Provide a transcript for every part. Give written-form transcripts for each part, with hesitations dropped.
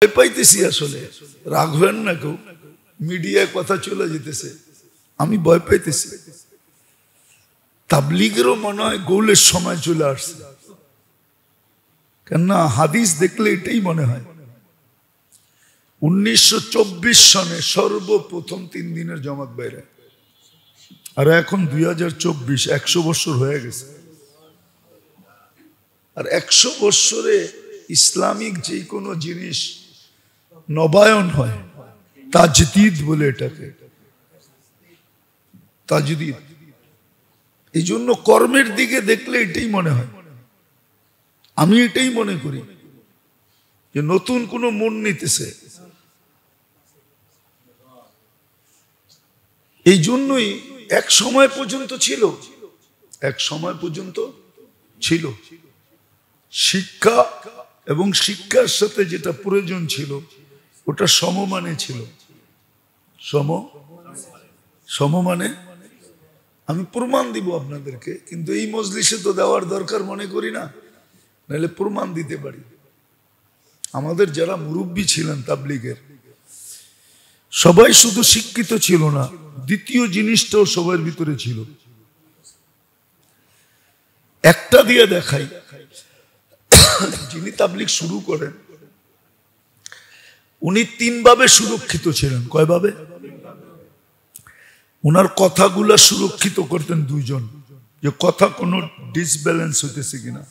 ভয় পাইতেছি আসলে, রাখবেন না কেউ, মিডিয়ায় কথা চলে যেতেছে, আমি ভয় পাইতেছি। তাবলীগেরও মনে হয় গোলের সময় চলে আসছে, কেননা হাদিস দেখলে এটাই মনে হয়। 1924 সনে সর্বপ্রথম 3 দিনের জমাত বাইরে, আর এখন 2024, 100 বছর হয়ে গেছে। আর 100 বছরে ইসলামিক যে কোনো জিনিস নবায়ন হয়, তাজদীদ বলে এটাকে, তাজদীদ। এই জন্য কর্মের দিকে দেখলে এটাই মনে হয়, আমি এটাই মনে করি যে নতুন কোনো মন নিতেছে। এই জন্যই এক সময় পর্যন্ত ছিল, এক সময় পর্যন্ত ছিল শিক্ষা, এবং শিক্ষার সাথে যেটা প্রয়োজন ছিল ওটা সমমানে ছিল। সমমানে আমি প্রমাণ দিব আপনাদেরকে, কিন্তু এই মজলিসে তো দেওয়ার দরকার মনে করি না, নাহলে প্রমাণ দিতে পারি। আমাদের যারা মুরব্বী ছিলেন তাবলীগের, সবাই শুধু শিক্ষিত ছিল না, দ্বিতীয় জিনিসটাও সবার ভিতরে ছিল। একটা দিয়ে দেখাই, যিনি তাবলীগ শুরু করেন উনি 3 ভাবে সুরক্ষিত ছিলেন। কয় ভাবে? ওনার কথাগুলা সুরক্ষিত করতেন 2 জন, যে কথা কোনো ডিসব্যালেন্স হইতেছে কিনা।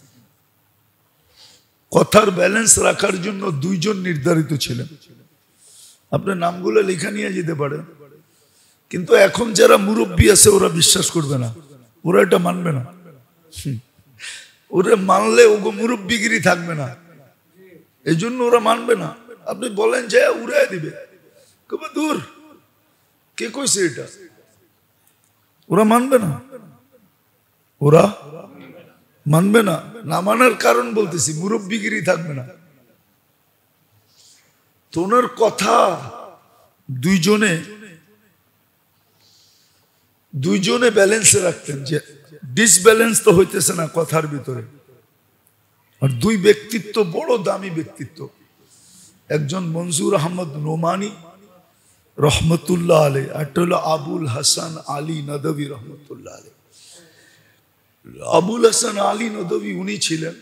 কথার ব্যালেন্স রাখার জন্য 2 জন নির্ধারিত ছিলেন। আপনার নামগুলো লেখা নিয়ে যেতে পারেন, কিন্তু এখন যারা মুরব্বী আছে ওরা বিশ্বাস করবে না, ওরা এটা মানবে না। ওরা মানলে ওগো মুরব্বীগিরি থাকবে না, এই জন্য ওরা মানবে না। আপনি বলেন যে উড়াই দিবে, কবে দূর, কে কইছে এটা, ওরা মানবে না, ওরা মানবে না। না মানার কারণ বলতেছি, মুরব্বীগিরি থাকবে না। তো ওনার কথা 2 জনে ব্যালেন্সে রাখতেন, যে ডিসব্যালেন্স তো হইতেছে না কথার ভিতরে। আর 2 ব্যক্তিত্ব, বড় দামি ব্যক্তিত্ব, একজন মনজুর আহমদ নোমানি রহমতুল্লাহ আলাইহি, আর হলো আবুল হাসান আলী নদভী রহমতুল্লাহ আলাইহি। আবুল হাসান আলী নদভী উনি ছিলেন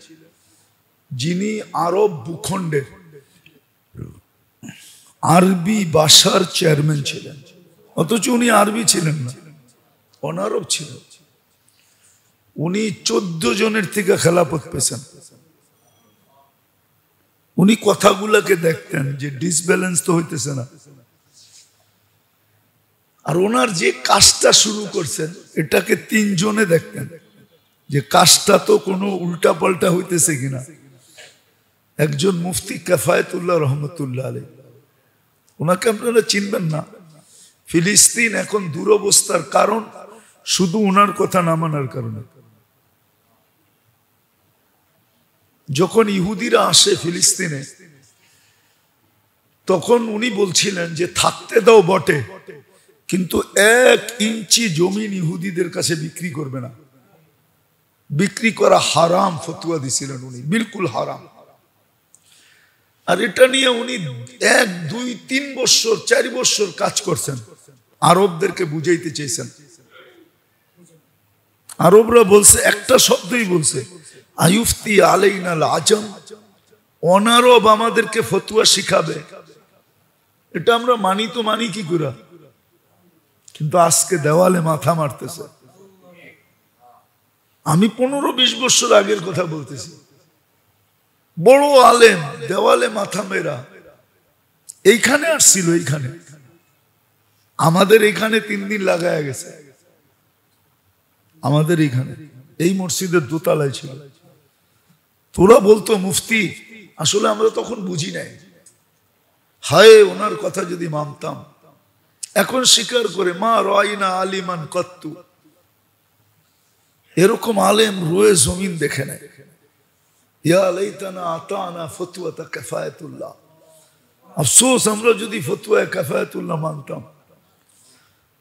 যিনি আরব ভূখণ্ডের আরবি ভাষার চেয়ারম্যান ছিলেন, অথচ উনি আরবি ছিলেন না, অনারব ছিলেন। উনি 14 জনের থেকে খেলাফত পেয়েছেন। উনি কথাগুলাকে দেখতেন যে ডিসব্যালেন্স তো হইতেছে না। আর ওনার যে কাজটা শুরু করছেন এটাকে 3 জনে দেখতেন, যে কাজটা তো কোনো উল্টা পাল্টা হইতেছে কিনা। একজন মুফতি কিফায়াতুল্লাহ রহমতুল্লাহ আলাইহি, ওনাকে আপনারা চিনবেন না। ফিলিস্তিন এখন দুরবস্থার কারণ শুধু ওনার কথা না মানার কারণে। যখন ইহুদিরা আসে ফিলিস্তিনে, তখন উনি বলছিলেন যে থাকতে দাও বটে, কিন্তু 1 ইঞ্চি জমিন ইহুদিদের কাছে বিক্রি করবে না, বিক্রি করা হারাম ফতোয়া দিছিলেন উনি, বিলকুল হারাম। আর এটা নিয়ে উনি 1, 2, 3 বছর 4 বছর কাজ করছেন, আরবদেরকে বুঝাইতে চেয়েছেন। আরবরা বলছে, একটা শব্দই বলছে, আয়ুফতি আলাইনাল আজম, অনারব আমাদেরকে ফতোয়া শিখাবে। এটা আমরা মানি তো মানি কি করে, কিন্তু আজকে দেওয়ালে মাথা মারতেছে। আমি 15-20 বছর আগের কথা বলতেছি। বড় আলেম দেওয়ালে মাথা মেরা, এইখানে আসছিল, এইখানে আমাদের এখানে 3 দিন লাগায়া গেছে। আমাদের এইখানে এই মসজিদের দোতলায় ছিল। তোরা বলতো মুফতি, আসলে আমরা তখন বুঝি নাই, হায় ওনার কথা যদি মানতাম। এখন স্বীকার করে, মা রাইনা আলিমান কত্তু, এরকম আলেম রয়ে জমিন দেখে নেয়। ইয়া লাইতানা আতানা ফতওয়াতা কিফায়াতুল্লাহ, আফসোস আমরা যদি ফতোয়া কিফায়াতুল্লাহ মানতাম।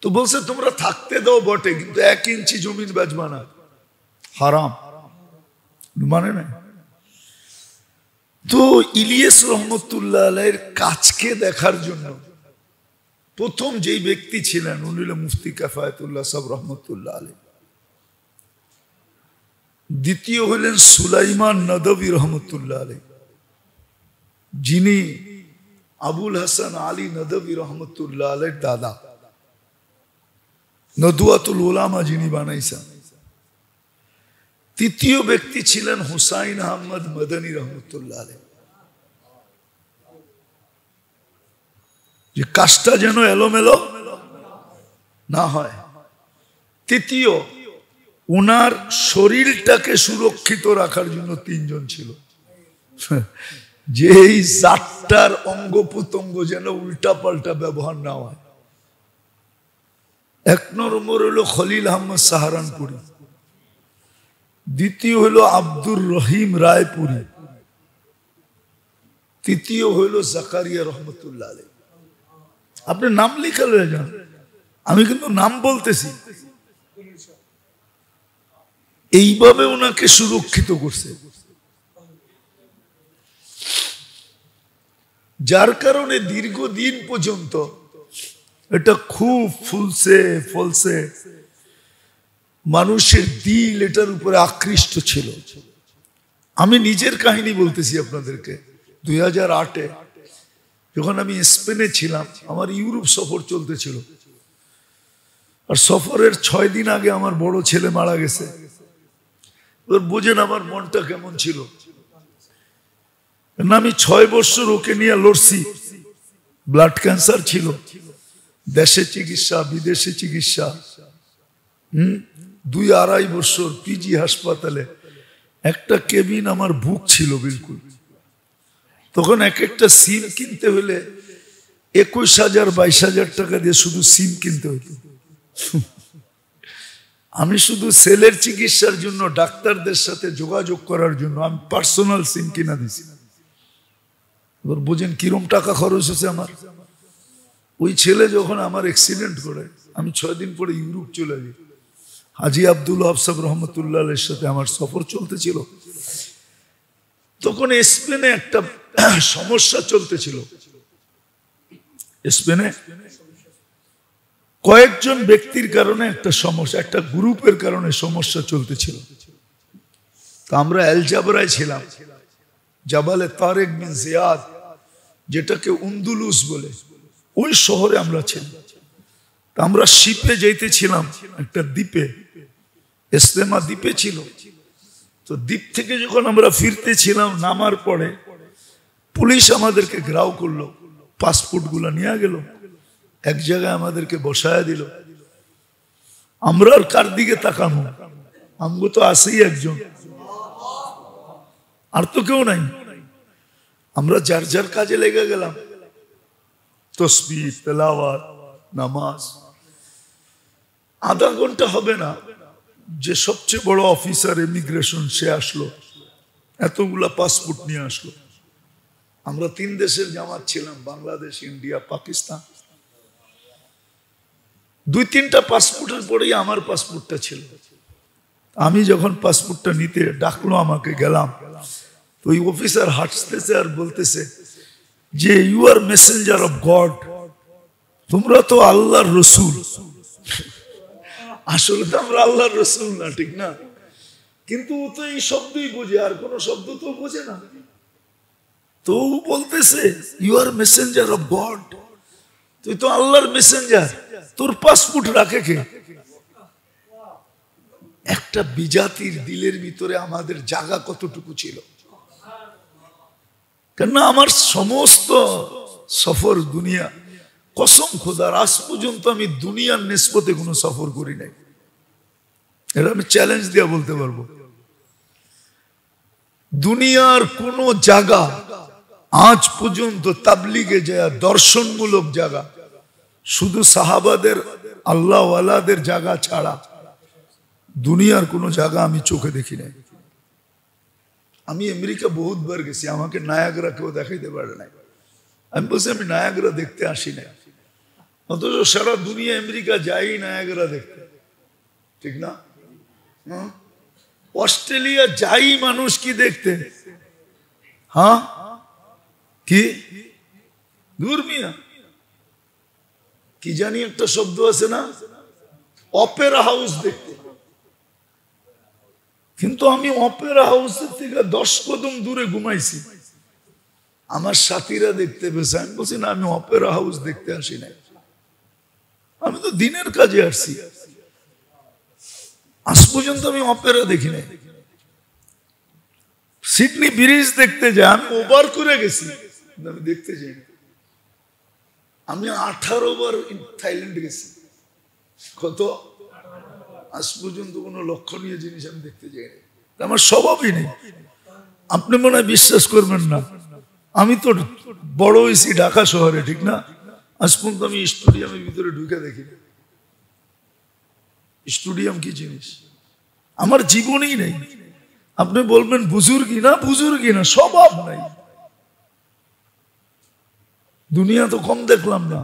তো বলছে তোমরা থাকতে দাও বটে, কিন্তু 1 ইঞ্চি জমিন বেচবা না, হারাম। মানে না, তো ইলিয়াস রহমতুল্লাহ আলাইহির কাজকে দেখার জন্য প্রথম যেই ব্যক্তি ছিলেন উনি হলেন মুফতি কিফায়াতুল্লাহ সাহেব রহমতুল্লাহ আলাইহি। দ্বিতীয় হলেন সুলাইমান নদভী রহমতুল্লাহ আলাইহি, যিনি আবুল হাসান আলী নদভী রহমতুল্লাহ আলাইহির দাদা। নদওয়াতুল উলামা যিনি বানাইছেন। তৃতীয় ব্যক্তি ছিলেন হুসাইন আহমদ মদনী রহমতুল্লাহ আলাইহি। যে কাজটা যেন এলোমেলো না হয়। তৃতীয়, ওনার শরীরটাকে সুরক্ষিত রাখার জন্য তিনজন ছিল, যে এই চারটার অঙ্গ প্রত্যঙ্গ যেন উল্টা পাল্টা ব্যবহার না হয়। এক নম্বর হলো খলিল আহমদ সাহারানপুরি, দ্বিতীয় হলো আব্দুর রহিম রায়পুরি, তৃতীয় হলো জাকারিয়া রহমতুল্লাহ আলাইহি। আপনি নাম লিখা লয়ে যান, আমি কিন্তু নাম বলতেছি। এইভাবে ওনাকে সুরক্ষিত করছে, যার কারণে দীর্ঘদিন পর্যন্ত এটা খুব ফুলছে ফলছে, মানুষের দিল এটার উপরে আকৃষ্ট ছিল। আমি নিজের কাহিনী বলতেছি আপনাদেরকে। 2008-এ যখন আমি স্পেনে ছিলাম, আমার ইউরোপ সফর চলতেছিল, আর সফরের 6 দিন আগে আমার বড় ছেলে মারা গেছে। বোঝেন আমার মনটা কেমন ছিল। না, আমি 6 বছর ওকে নিয়ে লড়ছি। ব্লাড ক্যান্সার ছিল, দেশে চিকিৎসা বিদেশে চিকিৎসা, 2-2.5 বছর পিজি হাসপাতালে। একটা কেবিন আমার বুক ছিল বিলকুল। তখন এক একটা সিম কিনতে হলে 21,000-22,000 টাকা দিয়ে শুধু সিম কিনতে হতো। আমি শুধু সেলের চিকিৎসার জন্য ডাক্তারদের সাথে যোগাযোগ করার জন্য আমি পার্সোনাল সিম কিনা দিছি। এবার বুঝেন কিরম টাকা খরচ হয়েছে আমার। ওই ছেলে যখন আমার অ্যাক্সিডেন্ট করে, আমি 6 দিন পরে ইউরোপ চলে যাই। হাজি আব্দুল ওয়াহাব সাহেব রহমতুল্লাহ আলাইহির সাথে আমার সফর চলতেছিল। তখন স্পেনে একটা সমস্যা চলতেছিল। স্পেনে কয়েকজন ব্যক্তির কারণে একটা সমস্যা, একটা গ্রুপের কারণে সমস্যা চলতেছিল। তা আমরা এল জাবরায় ছিলাম, জাবালে তারেক বিন জিয়াদ, যেটাকে উন্দুলুস বলে, ওই শহরে আমরা ছিলাম। তা আমরা শিপে যাইতেছিলাম একটা দ্বীপে, ইসলামা দ্বীপে ছিল। তো দ্বীপ থেকে যখন আমরা ফিরতেছিলাম, নামার পরে পুলিশ আমাদেরকে ঘেরাও করলো, পাসপোর্ট গুলা নিয়ে গেল, এক জায়গায় আমাদেরকে বসায় দিল। আমরা আর কার দিকে তাকানো, আমগো তো আসেই একজন, আর তো কেউ নাই। আমরা যার যার কাজে লেগে গেলাম, তসবিহ, তেলাওয়াত, নামাজ। আধা ঘন্টা হবে না, যে সবচেয়ে বড় অফিসার ইমিগ্রেশন সে আসলো, এতগুলা পাসপোর্ট নিয়ে আসলো। আমরা 3 দেশের জামাত ছিলাম, বাংলাদেশ, ইন্ডিয়া, পাকিস্তান। 2-3টা পাসপোর্টের পরেই আমার পাসপোর্টটা ছিল। আমি যখন পাসপোর্টটা নিতে ডাকলো আমাকে, গেলাম, তো ওই অফিসার হাসতেছে আর বলতেছে যে you are messenger of God, তোমরা তো আল্লাহর রসুল। আসলে তো আমরা আল্লাহর রসুল না, ঠিক না? কিন্তু ও তো এই শব্দই বোঝে, আর কোন শব্দ তো বোঝে না। তো ও বলতেছে you are messenger of God, তুই তো আল্লাহর মেসেঞ্জার, তোর পাসপোর্ট রাখে কে? একটা বিজাতির দিলের ভিতরে আমাদের জায়গা কতটুকু ছিল। কেননা আমার সমস্ত সফর দুনিয়া, কসম খোদার, আজ পর্যন্ত আমি দুনিয়ার নিসবতে কোনো সফর করি নাই। এটা আমি চ্যালেঞ্জ দিয়ে বলতে পারবো। দুনিয়ার কোন জায়গা আজ পর্যন্ত তাবলিগে যায়, দর্শনমূলক জায়গা, শুধু সাহাবাদের আল্লাহওয়ালাদের জায়গা ছাড়া দুনিয়ার কোন জায়গা আমি চোখে দেখি নাই। আমি আমেরিকা বহুতবার গেছি, আমাকে নায়াগ্রা কেউ দেখাইতে পারে নাই। আমি বলছি আমি নায়াগ্রা দেখতে আসি না, অথচ সারা দুনিয়া আমেরিকা যাই নায়াগ্রা দেখতে, ঠিক না? অস্ট্রেলিয়া যাই মানুষ কি দেখতে, হ্যাঁ কি দূর মিয়া, কি জানি একটা শব্দ আছে না, অপেরা হাউস দেখতে। কিন্তু আমি অপেরা হাউসের থেকে 10 কদম দূরে ঘুমাইছি, আমার সাথীরা দেখতে পেয়েছে। আমি বলছি না, আমি অপেরা হাউস দেখতে আসি নাই, আমি তো দিনের কাজে আসছি। আজ পর্যন্ত আমি অপেরা দেখি নাই। সিডনি ব্রিজ দেখতে যাই, আমি ওভার করে গেছি, আমি দেখতে যাই। আমি 18 বার থাইল্যান্ড গেছি। কত? আজ পর্যন্ত কোনো লক্ষণীয় জিনিস আমি দেখতে যাই না, আমার স্বভাবই নেই। আপনি মনে হয় বিশ্বাস করবেন না, আমি তো বড় হয়েছি ঢাকা শহরে, ঠিক না? আজ পর্যন্ত আমি স্টেডিয়ামের ভিতরে ঢুকে দেখি না। স্টেডিয়াম কি জিনিস আমার জীবনেই নেই। আপনি বলবেন বুজুর্গি না, বুজুর্গি না, স্বভাব নাই। দুনিয়া তো কম দেখলাম না।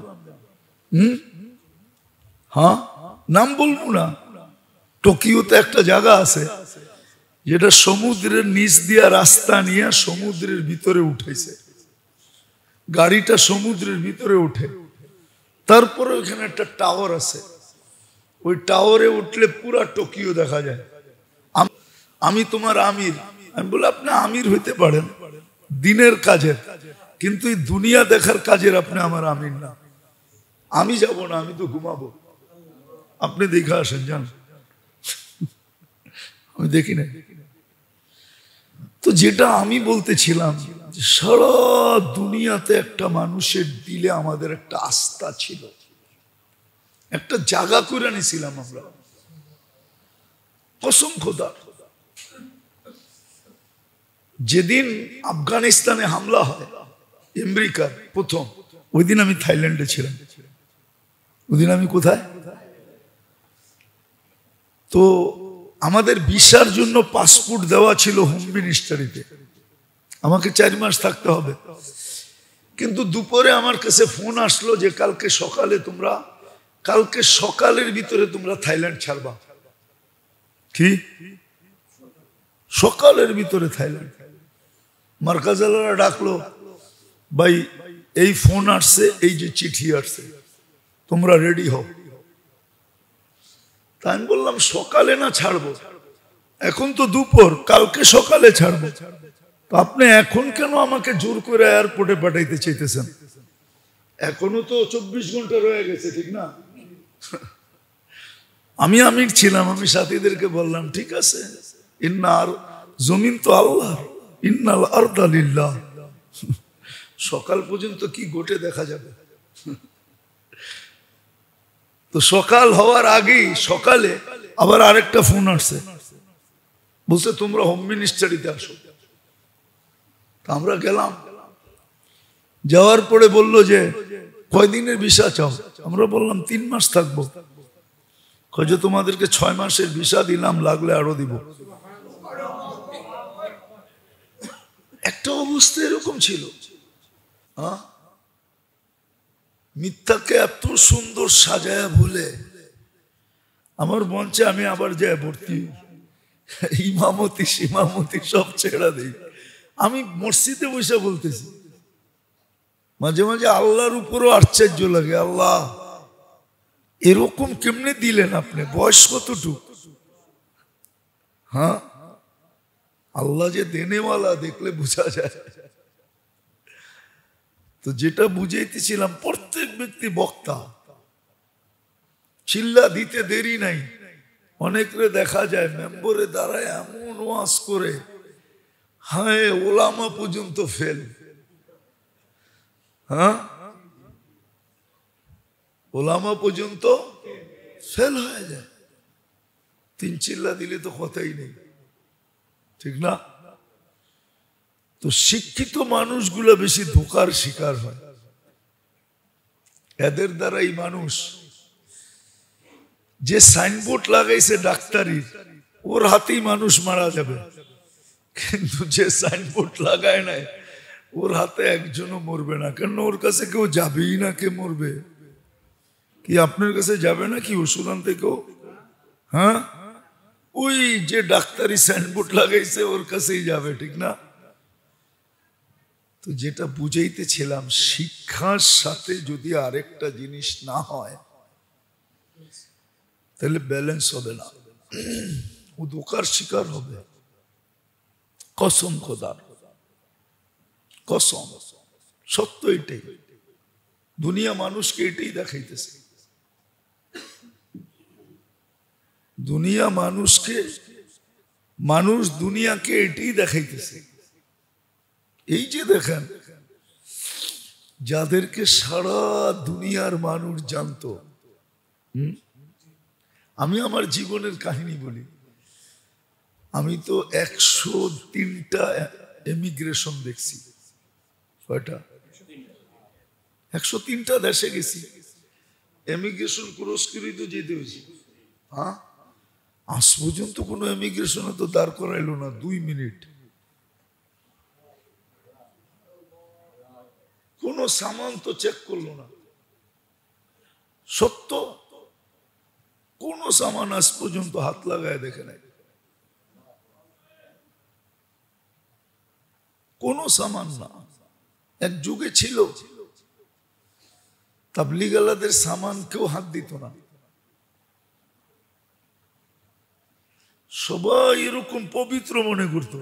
হ্যাঁ, নাম বলবো না। টোকিওতে একটা জায়গা আছে যেটা সমুদ্রের নিচ দিয়া রাস্তা নিয়ে সমুদ্রের ভিতরে উঠেছে। গাড়িটা সমুদ্রের ভিতরে উঠে, তারপরে ওখানে একটা টাওয়ার আছে, ওই টাওয়ারে উঠলে পুরা টোকিও দেখা যায়। আমি তোমার আমির। আমি বলি আপনি আমির হইতে পারেন দিনের কাজের, কিন্তু এই দুনিয়া দেখার কাজের আপনি আমার আমির না। আমি যাব না, আমি তো ঘুমাবো, আপনি দেখে আসেন, যান। আমি দেখি না। তো যেটা আমি বলতেছিলাম, সারা দুনিয়াতে একটা মানুষের দিলে আমাদের একটা আস্থা ছিল, একটা জায়গা করে নিয়েছিলাম আমরা, কসম খোদা। যেদিন আফগানিস্তানে হামলা হয় আমেরিকার প্রথম, ওই দিন আমি থাইল্যান্ডে ছিলাম। ওই দিন আমি কোথায়? তো আমাদের ভিসার জন্য পাসপোর্ট দেওয়া ছিল হোম মিনিস্ট্রিতে, আমাকে 4 মাস থাকতে হবে। কিন্তু দুপুরে আমার কাছে ফোন আসলো যে কালকে সকালের ভিতরে তোমরা থাইল্যান্ড ছাড়বা। কি সকালের ভিতরে থাইল্যান্ড? মার্কাজালারা ডাকলো, ভাই এই ফোন আসছে, এই যে চিঠি আসছে, তোমরা রেডি হও। তাই আমি বললাম সকালে না ছাড়বো, এখন তো দুপুর, কালকে সকালে ছাড়বো। তো আপনি এখন কেন আমাকে জোর করে এয়ারপোর্টে পাঠাইতে চাইতেছেন? এখনো তো 24 ঘন্টা রয়ে গেছে, ঠিক না? আমি আমির ছিলাম, আমি সাথীদেরকে বললাম ঠিক আছে, ইন্নার জমিন তো আল্লাহ, ইন্নাল আরদা লিল্লাহ। সকাল পর্যন্ত কি ঘটে দেখা যাবে। তো সকাল হওয়ার আগেই সকালে আবার আরেকটা ফোন আসছে, বলছে তোমরা হোম মিনিস্ট্রিতে আসো। আমরা গেলাম, যাওয়ার পরে বলল যে কয়দিনের ভিসা চাও? আমরা বললাম 3 মাস থাকবো। যে তোমাদেরকে 6 মাসের ভিসা দিলাম, লাগলে আরো দিব। একটা অবস্থা এরকম ছিল। মিথ্যাকে এত সুন্দর সাজায়া বলে আমার মঞ্চে আমি আবার যাই ভর্তি, ইমামতি সিমামতি সব ছেড়া দিই। আমি মসজিদে বসে বলতেছি, মাঝে মাঝে আল্লাহর উপরও আশ্চর্য লাগে, আল্লাহ এরকম কেমনে দিলেন আপনি, বয়স কতটুক? হ্যাঁ, আল্লাহ যে দেনেওয়ালা দেখলে বোঝা যায়। তো যেটা বুঝাইতেছিলাম, প্রত্যেক ব্যক্তি বক্তা, চিল্লা দিতে দেরি নাই। অনেকরে দেখা যায় মেম্বরে দাঁড়ায় এমন ওয়াজ করে, হায় ওলামা পর্যন্ত ফেল। হ্যাঁ, ওলামা পর্যন্ত ফেল হয়ে যায়। 3 চিল্লা দিলে তো কথাই নেই, ঠিক না? তো শিক্ষিত মানুষগুলো বেশি ধোকার শিকার হয়। এদের দ্বারাই মানুষ, যে সাইনবোর্ড লাগাইছে ডাক্তারি, ওর হাতেই মানুষ মারা যাবে। কিন্তু যে সাইনবোর্ড লাগায় নাই, ওর হাতে একজনও মরবে না। কেন? ওর কাছে কেউ যাবেই না। কে মরবে? কি আপনার কাছে যাবে না কি ওষুধ আনতে কেউ? হ্যাঁ, ওই যে ডাক্তারি সাইনবোর্ড লাগাইছে ওর কাছেই যাবে, ঠিক না? তো যেটা বুঝাইতেছিলাম, শিক্ষার সাথে যদি আরেকটা জিনিস না হয় তাহলে ব্যালেন্স হবে না, ও ধোঁকার শিকার হবে। কসম খোদার, কসম, সত্য এটাই। দুনিয়া মানুষকে এটাই দেখাইতেছে, দুনিয়া মানুষকে, মানুষ দুনিয়াকে এটাই দেখাইতেছে। এই যে দেখেন, যাদেরকে সারা দুনিয়ার মানুষ জানতো, আমি আমার জীবনের কাহিনী বলি, আমি তো 103টা এমিগ্রেশন দেখছি। কয়টা? 103টা দেশে গেছি, এমিগ্রেশন ক্রস করে তো যেতে হয়েছে। হ্যাঁ, আজ পর্যন্ত কোনো এমিগ্রেশনে তো দাঁড় করাইলো না 2 মিনিট, কোন সামান তো চেক করলো না। সত্য, কোন সামান আজ পর্যন্ত হাত লাগায় দেখে নাই, কোন সামান না। এক যুগে ছিল তাবলিগালাদের সামান কেউ হাত দিত না, সবাই এরকম পবিত্র মনে করত।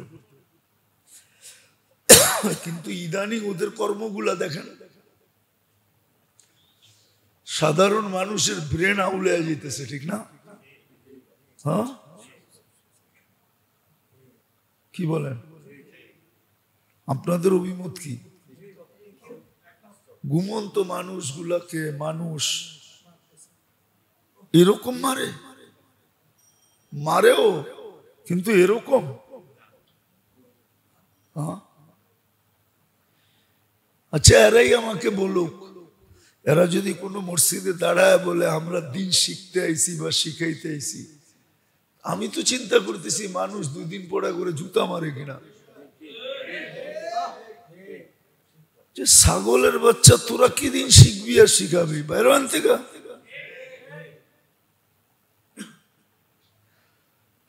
কিন্তু ইদানিং ওদের কর্মগুলা দেখেন, সাধারণ মানুষের ব্রেন আউলে যেতেছে, ঠিক না? হ্যাঁ, কি বলেন? আপনাদের অভিমত কি? ঘুমন্ত মানুষগুলাকে মানুষ এরকম মারে, মারেও কিন্তু এরকম। আচ্ছা, এরাই আমাকে বলুক, এরা যদি কোনো মসজিদে দাঁড়ায় বলে আমরা দিন শিখতে আইছি বা শিখাইতে আইছি, আমি তো চিন্তা করতেছি মানুষ 2 দিন পরে করে জুতা মারে কিনা। যে ছাগলের বাচ্চা, তোরা কি দিন শিখবি আর শিখাবি? বাইরে থেকে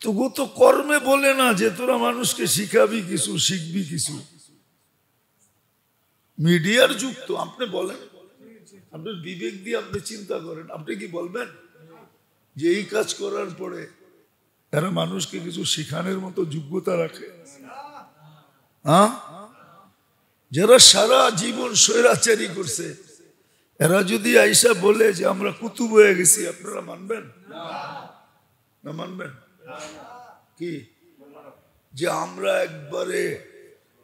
তবু তো কর্মে বলে না যে তোরা মানুষকে শিখাবি কিছু, শিখবি কিছু। মিডিয়ার যুগ তো, আপনি বলেন, আপনার বিবেক দিয়ে আপনি চিন্তা করেন, আপনি কি বলবেন যে এই কাজ করার পরে এরা মানুষকে কিছু শিখানোর মতো যোগ্যতা রাখে? হ্যাঁ, যারা সারা জীবন স্বৈরাচারী করছে, এরা যদি আইসা বলে যে আমরা কুতুব হয়ে গেছি, আপনারা মানবেন না? মানবেন কি যে আমরা একবারে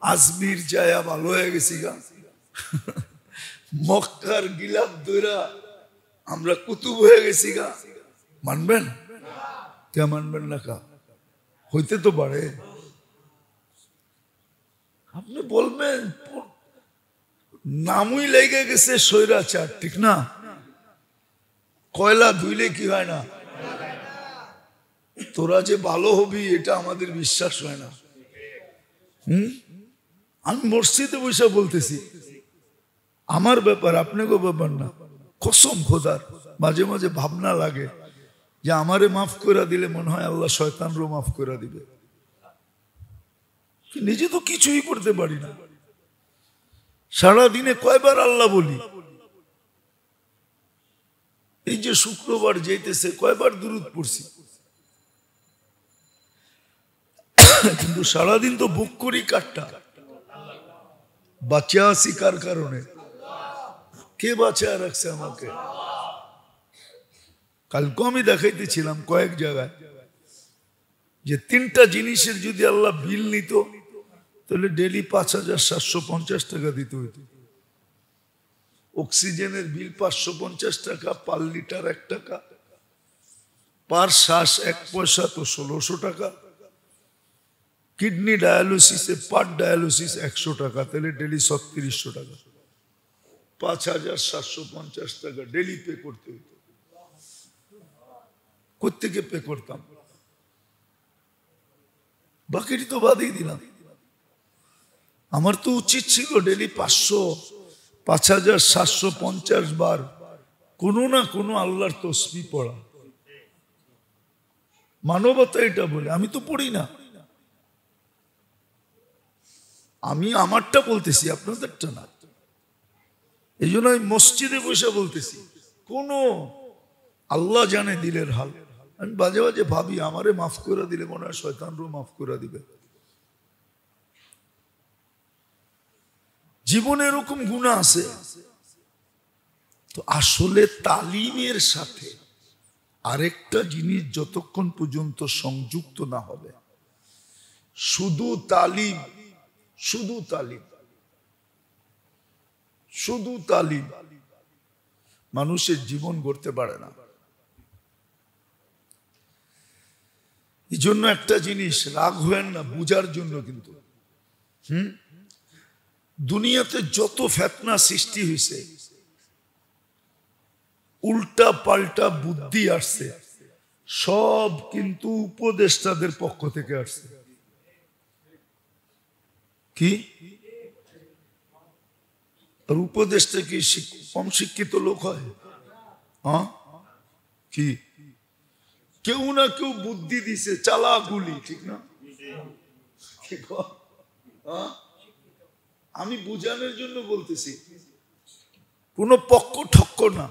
আজমির যায়া ভালো হয়ে গেছি গা, মক্কার গিলাপ দইরা আমরা কুতুব হয়ে গেছি গা? মানবেন? কে মানবেন না? কা হইতে তো পারে। আপনি বলবেন নামই লেগে গেছে স্বৈরাচার, ঠিক না? কয়লা ধুইলে কি হয় না? তোরা যে ভালো হবি এটা আমাদের বিশ্বাস হয় না। আমি মসজিদে বসে বলতেছি, আমার ব্যাপার, আপনাকে ব্যাপার না। কসম খোদার, মাঝে মাঝে ভাবনা লাগে যে আমারে মাফ করে দিলে মনে হয় আল্লাহ শয়তানরও মাফ করে দিবে। নিজে তো কিছুই করতে পারি না, সারাদিনে কয়বার আল্লাহ বলি? এই যে শুক্রবার যেতেছে, কয়বার দুরূদ পড়ছি? কিন্তু সারাদিন তো বুক করি কাটটা। বাঁচা আছি কার কারণে? কে বাঁচায় রাখছে আমাকে? কালকে আমি দেখাইতেছিলাম কয়েক জায়গায় যে 3টা জিনিসের যদি আল্লাহ বিল নিত তাহলে ডেলি 5,750 টাকা দিতে হইত। অক্সিজেনের বিল 550 টাকা, পার লিটার 1 টাকা, পার শ্বাস 1 পয়সা তো 1600 টাকা, কিডনি ডায়ালিসিসে পার ডায়ালিসিস 100 টাকা, তাহলে ডেলি 3600 টাকা, 5,750 টাকা ডেলি পে করতে হইত। কোত্থেকে পে করতাম? বাকিটি তো বাদই দিলাম। আমার তো উচিত ছিল ডেলি 5,750 বার কোনো না কোনো আল্লাহর তসবিহ পড়া। মানবতা এটা বলে, আমি তো পড়ি না। আমি আমারটা বলতেছি, আপনাদেরটা না। এই জন্য আমি মসজিদে বসে বলতেছি, কোন আল্লাহ জানে দিলের হাল। আমি বাজে বাজে ভাবি আমারে মাফ করে দিলে মনে হয় শয়তানরও মাফ করে দিবে। জীবনে এরকম গুনাহ আছে। তো আসলে তালিমের সাথে আরেকটা জিনিস যতক্ষণ পর্যন্ত সংযুক্ত না হবে, শুধু তালিম, শুধু তালিম, শুধু তালিম মানুষের জীবন গড়তে পারে না। এই জন্য একটা জিনিস, রাগ হয়েন না, বুঝার জন্য। কিন্তু দুনিয়াতে যত ফিতনা সৃষ্টি হয়েছে, উল্টা পাল্টা বুদ্ধি আসছে, সব কিন্তু উপদেষ্টাদের পক্ষ থেকে আসছে। কি আর উপদেষ্টা কি কম শিক্ষিত লোক হয়? কি কেউ না কেউ বুদ্ধি দিছে, চালাগুলি, ঠিক না? আমি বুঝানোর জন্য বলতেছি, কোন পক্ষ ঠক্ক না,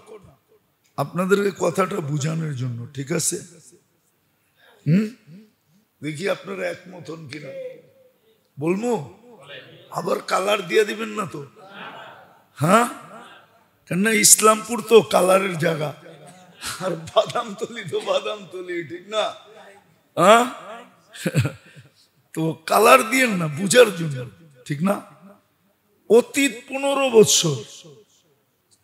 আপনাদেরকে কথাটা বুঝানোর জন্য, ঠিক আছে? দেখি আপনারা একমত হন কিনা। বলবো আবার কালার দিয়ে দিবেন না তো? হ্যাঁ, কেন ইসলামপুর তো কালারের জায়গা, আর বাদামতলি তো বাদামতলি, ঠিক না? হ্যাঁ, তো কালার দিয়েন না, বুঝার জন্য, ঠিক না? অতীত 15 বছর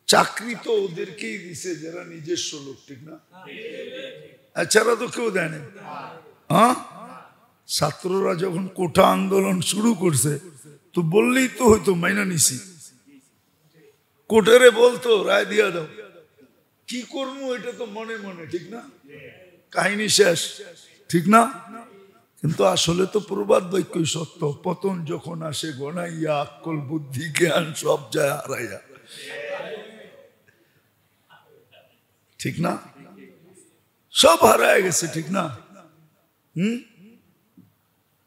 চাকরি তো ওদেরকেই দিছে যারা নিজস্ব লোক, ঠিক না? এছাড়া তো কেউ দেয় না। হ্যাঁ, ছাত্ররা যখন কোঠা আন্দোলন শুরু করছে, তো বললেই তো হয়তো মাইনা নিছি, কোর্টারে বলতো রায় দিয়া দাও, কি করবো এটা তো মনে মনে, ঠিক না? কাহিনী শেষ, ঠিক না? কিন্তু আসলে তো প্রবাদ বাক্যই সত্য, পতন যখন আসে গনাইয়া, আক্কল বুদ্ধি জ্ঞান সব যায় হারাইয়া, ঠিক না? সব হারায় গেছে, ঠিক না?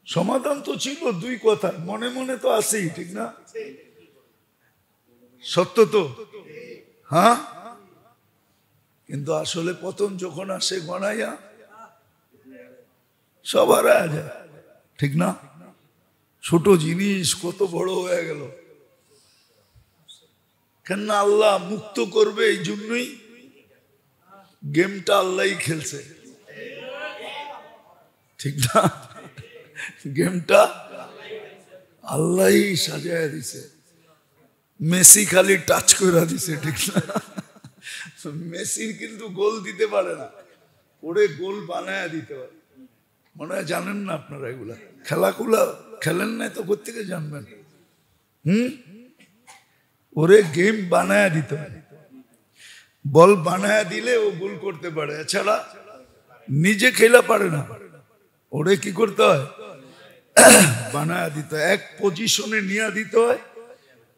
সমাধান তো ছিল দুই কথা, মনে মনে তো আছেই, ঠিক না? সত্য তো, হ্যাঁ। কিন্তু আসলে পতন যখন আসে গনাইয়া, সব হারায় যায়, ঠিক না? ছোট জিনিস কত বড় হয়ে গেল। কেন আল্লাহ মুক্ত করবে, এই জন্যই গেমটা আল্লাহই খেলছে, ঠিক না? গেমটা আল্লাহই সাজায় দিছে, মেসি খালি টাচ করে দিছে, ঠিক না? মেসির কিন্তু গোল দিতে পারে না, ওরে গোল বানায় দিতে পারে। মনে হয় জানেন না আপনারা, এগুলা খেলাগুলা খেলেন নাই তো কোত্থেকে জানবেন? ওরে গেম বানায় দিতে পারে, বল বানায় দিলে ও গোল করতে পারে, এছাড়া নিজে খেলা পারে না। ওরে কি করতে হয়? বানায় দিতে হয়, এক পজিশনে নিয়ে দিতে হয়,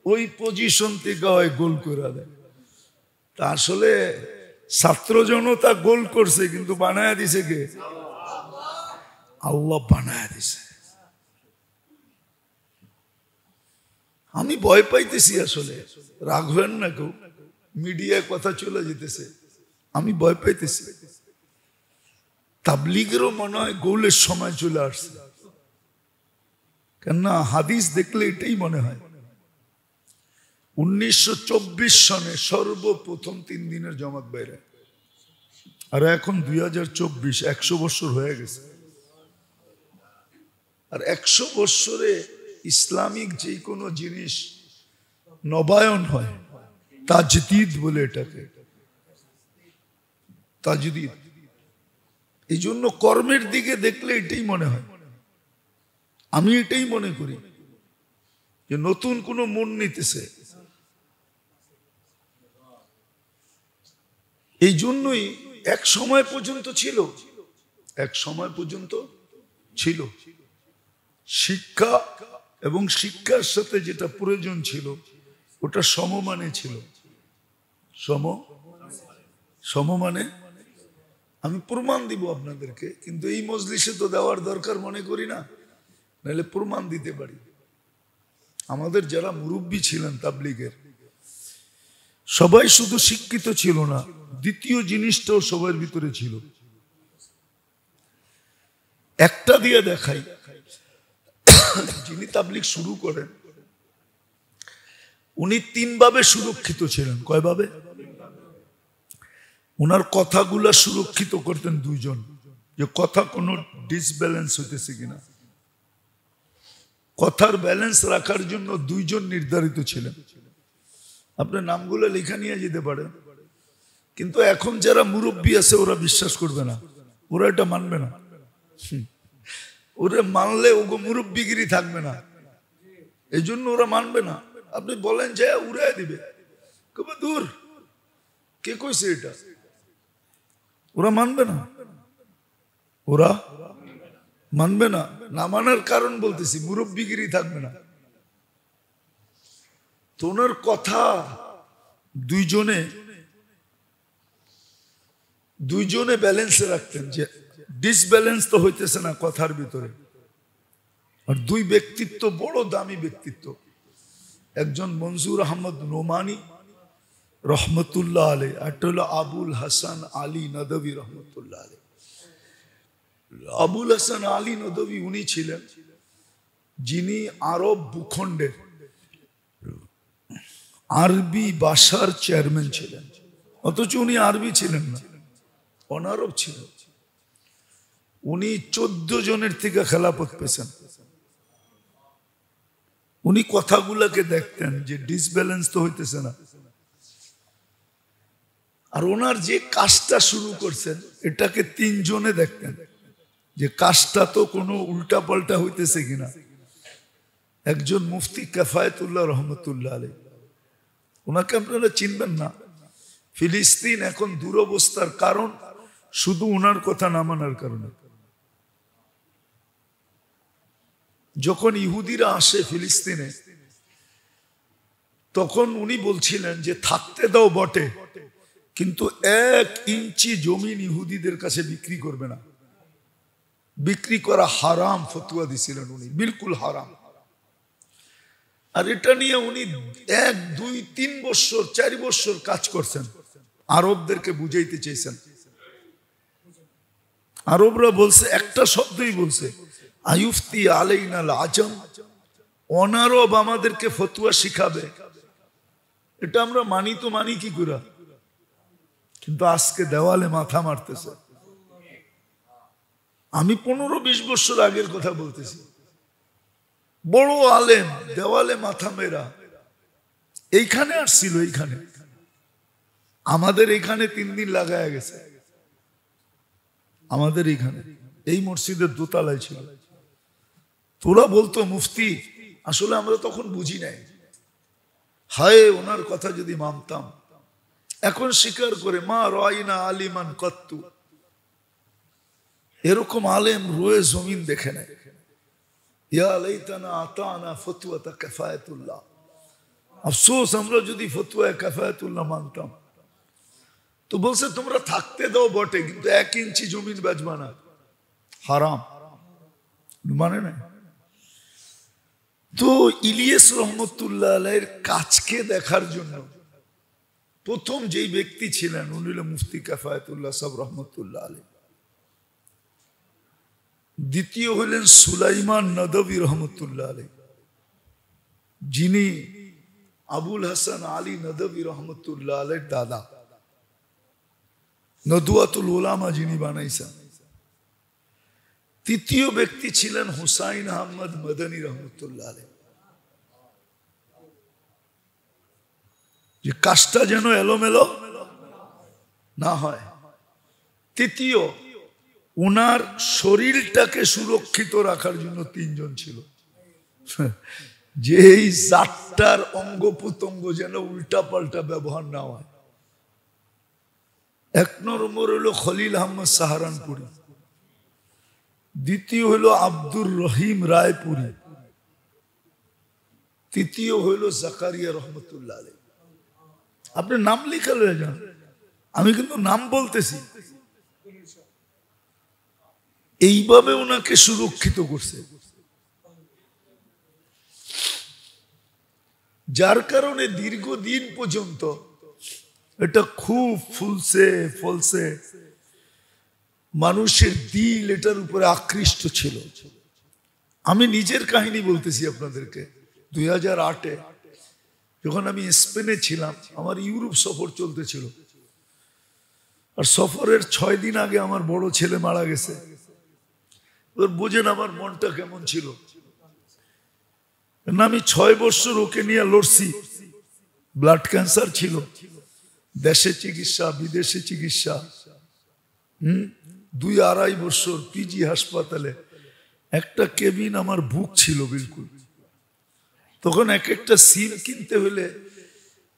ওই পজিশন থেকে হয় গোল করে দেয়। তা আসলে ছাত্র জনতা গোল করছে, কিন্তু বানায় দিছে কে? আল্লাহ বানায় দিছে। আমি ভয় পাইতেছি, আসলে রাগ হবেন না কেউ, মিডিয়ায় কথা চলে যেতেছে, আমি ভয় পাইতেছি। তাবলীগেরও মনে হয় গোলের সময় চলে আসছে, কেননা হাদিস দেখলে এটাই মনে হয়। 1924 সনে সর্বপ্রথম 3 দিনের জমাত বাইরে, আর এখন 2024, 100 বছর হয়ে গেছে। আর 100 বছরে ইসলামিক যে কোনো জিনিস নবায়ন হয়, তাজদীদ বলে এটাকে, তাজদীদ। এই জন্য কর্মের দিকে দেখলে এটাই মনে হয়, আমি এটাই মনে করি যে নতুন কোন মন নিতেছে। এই জন্যই এক সময় পর্যন্ত ছিল, এক সময় পর্যন্ত ছিল শিক্ষা, এবং শিক্ষার সাথে যেটা প্রয়োজন ছিল ওটা সমমানে ছিল। সমমানে আমি প্রমাণ দিব আপনাদেরকে, কিন্তু এই মজলিসে তো দেওয়ার দরকার মনে করি না, নাহলে প্রমাণ দিতে পারি। আমাদের যারা মুরব্বী ছিলেন তাবলীগের সবাই শুধু শিক্ষিত ছিল না, দ্বিতীয় জিনিসটাও সবার ভিতরে ছিল। একটা দিয়ে দেখাই, যিনি তাবলীগ শুরু করেন উনি 3 ভাবে সুরক্ষিত ছিলেন। কয় ভাবে? ওনার কথাগুলা সুরক্ষিত করতেন 2 জন, যে কথা কোনো ডিসব্যালেন্স হইতেছে কিনা। কথার ব্যালেন্স রাখার জন্য 2 জন নির্ধারিত ছিলেন। আপনার নামগুলো লেখা নিয়ে যেতে পারেন, কিন্তু এখন যারা মুরব্বী আছে ওরা বিশ্বাস করবে না, ওরা এটা মানবে না। ওরা মানলে ওগো মুরব্বীগিরি থাকবে না, এই জন্য ওরা মানবে না। আপনি বলেন যে উড়াই দিবে, কবে দূর, কে কইছে এটা? ওরা মানবে না, ওরা মানবে না। না মানার কারণ বলতেছি, মুরব্বীগিরি থাকবে না। তো ওনার কথা 2 জনে ব্যালেন্সে রাখতেন, যে ডিসব্যালেন্স তো হইতেছে না কথার ভিতরে। আর 2 ব্যক্তিত্ব, বড় দামি ব্যক্তিত্ব, একজন মনজুর আহমদ নোমানি রহমতুল্লাহ আলাই, আর হলো আবুল হাসান আলী নদভী রহমতুল্লাহ আলাই। আবুল হাসান আলী নদভী উনি ছিলেন যিনি আরব ভূখণ্ডের আরবি ভাষার চেয়ারম্যান ছিলেন, অথচ উনি আরবি ছিলেন না, অনারব ছিলেন। উনি 14 জনের থেকে খেলাফত পেয়েছেন। উনি কথাগুলাকে দেখতেন যে ডিসব্যালেন্স তো হইতেছে না। আর ওনার যে কাজটা শুরু করছেন এটাকে 3 জনে দেখতেন, যে কাজটা তো কোনো উল্টা পাল্টা হইতেছে কিনা। একজন মুফতি কিফায়াতুল্লাহ রহমতুল্লাহ আলাইহি, ওনাকে আপনারা চিনবেন না। ফিলিস্তিন এখন দুরবস্থার কারণ শুধু ওনার কথা না মানার কারণে। যখন ইহুদিরা আসে ফিলিস্তিনে, তখন উনি বলছিলেন যে থাকতে দাও বটে, কিন্তু 1 ইঞ্চি জমিন ইহুদিদের কাছে বিক্রি করবে না। বিক্রি করা হারাম ফতোয়া দিছিলেন উনি, বিলকুল হারাম। আর এটা নিয়ে উনি 1, 2, 3 বছর 4 বছর কাজ করছেন, আরবদেরকে বুঝাইতে চেয়েছেন। আরবরা বলছে, একটা শব্দই বলছে, আয়ুফতি আলাইনাল আজম, অনারব আমাদেরকে ফতোয়া শিখাবে। এটা আমরা মানি তো মানি কি করে, কিন্তু আজকে দেওয়ালে মাথা মারতেছে। আমি 15-20 বছর আগের কথা বলতেছি। বড় আলেম, দেওয়ালে মাথা মেরা। এইখানে আসছিল, এইখানে আমাদের এখানে 3 দিন লাগায় গেছে। আমাদের এখানে এই মসজিদের দোতলায় ছিল। তোরা বলতো মুফতি, আসলে আমরা তখন বুঝি নাই। হায় ওনার কথা যদি মানতাম। এখন স্বীকার করে, মা রাইনা আলিমান কত্তু, এরকম আলেম রয়ে জমিন দেখে নেয়। ইয়া লাইতানা আতানা ফতওয়াতা কিফায়াতুল্লাহ, আফসোস আমরা যদি ফতোয়া কিফায়াতুল্লাহ মানতাম। তো বলছে তোমরা থাকতে দাও বটে, কিন্তু 1 ইঞ্চি জমিন বেচবা না, হারাম। মানে না। তো ইলিয়াস রহমতুল্লাহ আলাইহির কাজকে দেখার জন্য প্রথম যেই ব্যক্তি ছিলেন উনি হলেন মুফতি কিফায়াতুল্লাহ সাহেব রহমতুল্লাহ আলাইহি। দ্বিতীয় হলেন সুলাইমান নদভী রহমতুল্লাহ আলাইহি, যিনি আবুল হাসান আলী নদভী রহমতুল্লাহ আলাইহির দাদা। নদওয়াতুল উলামা যিনি বানাইছেন। তৃতীয় ব্যক্তি ছিলেন হুসাইন আহমদ মদনী রহমতুল্লাহ আলাইহি, যে কাজটা যেন এলোমেলো না হয়। তৃতীয়, ওনার শরীরটাকে সুরক্ষিত রাখার জন্য 3 জন ছিল, যে এই 4টার অঙ্গ প্রত্যঙ্গ যেন উল্টা পাল্টা ব্যবহার না হয়। 1 নম্বর হলো খলিল আহমদ সাহারানপুরি, দ্বিতীয় হলো আব্দুর রহিম রায়পুরি, তৃতীয় হলো জাকারিয়া রহমতুল্লাহ আলাইহি। আপনি নাম লিখে লয়ে যান, আমি কিন্তু নাম বলতেছি। এইভাবে ওনাকে সুরক্ষিত করছে। যার কারণে দীর্ঘদিন পর্যন্ত এটা খুব ফলছে মানুষের দিল এটার উপরে আকৃষ্ট ছিল। আমি নিজের কাহিনী বলতেছি আপনাদেরকে। 2008-এ যখন আমি স্পেনে ছিলাম, আমার ইউরোপ সফর চলতেছিল, আর সফরের 6 দিন আগে আমার বড় ছেলে মারা গেছে। বোঝেন আমার মনটা কেমন ছিল। আমি 6 বছর ওকে নিয়ে লড়ছি। ব্লাড ক্যান্সার ছিল, দেশে চিকিৎসা বিদেশে চিকিৎসা, 2-2.5 বছর পিজি হাসপাতালে। একটা কেবিন আমার বুক ছিল বিলকুল। তখন একটা সিম কিনতে হলে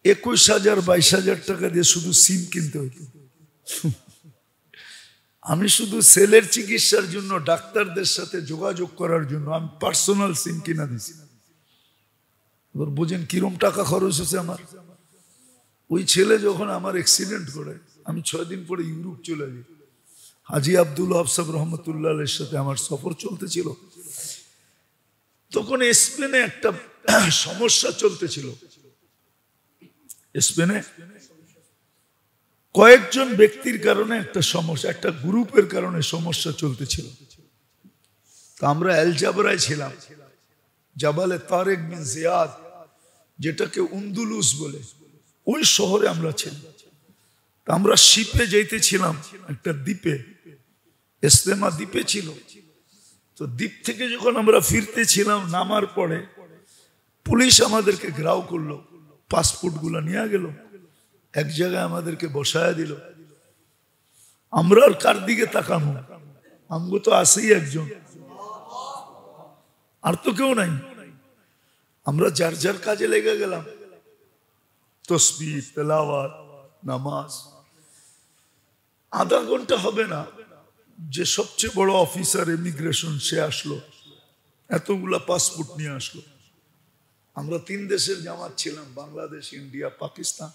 21,000-22,000 টাকা দিয়ে শুধু সিম কিনতে হতো। আমি শুধু সেলের চিকিৎসার জন্য ডাক্তারদের সাথে যোগাযোগ করার জন্য আমি পার্সোনাল সিম কিনা দিছি। এবার বুঝেন কিরম টাকা খরচ হয়েছে আমার। ওই ছেলে যখন আমার অ্যাক্সিডেন্ট করে, আমি 6 দিন পরে ইউরোপ চলে যাই। হাজি আব্দুল ওয়াহাব সাহেব রহমতুল্লাহ আলাইহির সাথে আমার সফর চলতেছিল। তখন স্পেনে একটা সমস্যা চলতেছিল। স্পেনে কয়েকজন ব্যক্তির কারণে একটা সমস্যা, একটা গ্রুপের কারণে সমস্যা চলতেছিল। তো আমরা এল জাবরায় ছিলাম, জাবালে তারেক বিন জিয়াদ, যেটাকে উন্দুলুস বলে, ওই শহরে আমরা ছিলাম। আমরা শিপে যাইতেছিলাম একটা দ্বীপে, ইসলামা দ্বীপে ছিল। তো দ্বীপ থেকে যখন আমরা ফিরতেছিলাম, নামার পরে পুলিশ আমাদেরকে ঘেরাও করলো, পাসপোর্ট গুলা নিয়ে গেল, এক জায়গায় আমাদেরকে বসায় দিল। আমরা আর কার দিকে তাকানো, আমগো তো আসেই একজন, আর তো কেউ নাই। আমরা যার যার কাজে লেগে গেলাম, তাসবিহ, তেলাওয়াত, নামাজ। আধা ঘন্টা হবে না যে সবচেয়ে বড় অফিসার ইমিগ্রেশন সে আসলো, এতগুলা পাসপোর্ট নিয়ে আসলো। আমরা 3 দেশের জামাত ছিলাম, বাংলাদেশ, ইন্ডিয়া, পাকিস্তান।